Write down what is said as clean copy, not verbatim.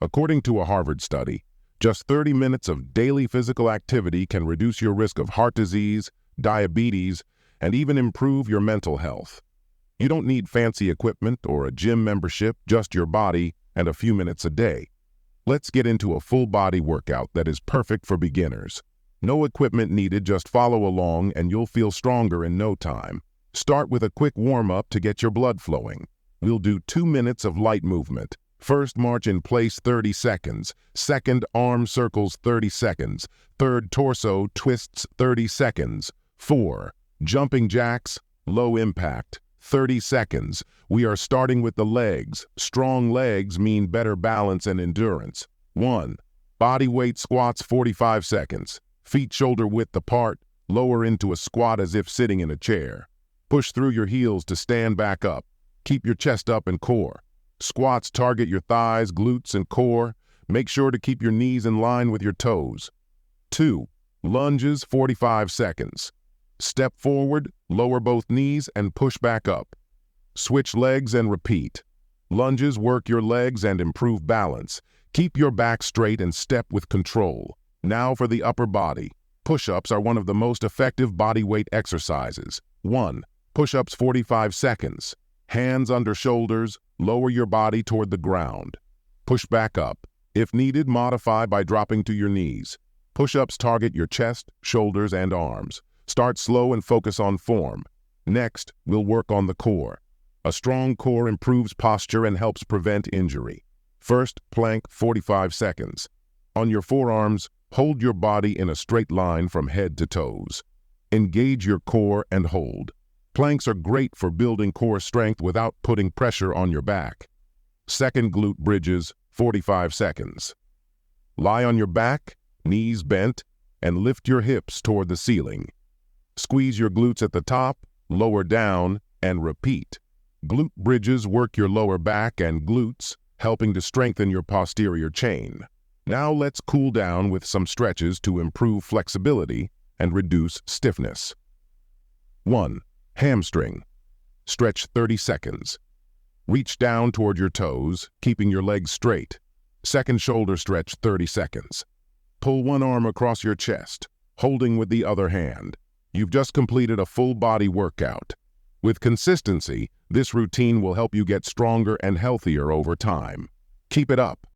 According to a Harvard study, just 30 minutes of daily physical activity can reduce your risk of heart disease, diabetes, and even improve your mental health. You don't need fancy equipment or a gym membership, just your body and a few minutes a day. Let's get into a full-body workout that is perfect for beginners. No equipment needed, just follow along and you'll feel stronger in no time. Start with a quick warm-up to get your blood flowing. We'll do 2 minutes of light movement. First, march in place 30 seconds. Second, arm circles 30 seconds. Third, torso twists 30 seconds. 4, jumping jacks, low impact, 30 seconds. We are starting with the legs. Strong legs mean better balance and endurance. 1, body weight squats 45 seconds. Feet shoulder width apart, lower into a squat as if sitting in a chair. Push through your heels to stand back up. Keep your chest up and core. Squats target your thighs, glutes, and core. Make sure to keep your knees in line with your toes. 2, lunges 45 seconds. Step forward, lower both knees, and push back up. Switch legs and repeat. Lunges work your legs and improve balance. Keep your back straight and step with control. Now for the upper body. Push-ups are one of the most effective body weight exercises. 1, push-ups 45 seconds. Hands under shoulders, lower your body toward the ground. Push back up. If needed, modify by dropping to your knees. Push-ups target your chest, shoulders, and arms. Start slow and focus on form. Next, we'll work on the core. A strong core improves posture and helps prevent injury. First, plank 45 seconds. On your forearms, hold your body in a straight line from head to toes. Engage your core and hold. Planks are great for building core strength without putting pressure on your back. Second, glute bridges, 45 seconds. Lie on your back, knees bent, and lift your hips toward the ceiling. Squeeze your glutes at the top, lower down, and repeat. Glute bridges work your lower back and glutes, helping to strengthen your posterior chain. Now let's cool down with some stretches to improve flexibility and reduce stiffness. 1, hamstring. Stretch 30 seconds. Reach down toward your toes, keeping your legs straight. Second, shoulder stretch 30 seconds. Pull one arm across your chest, holding with the other hand. You've just completed a full body workout. With consistency, this routine will help you get stronger and healthier over time. Keep it up.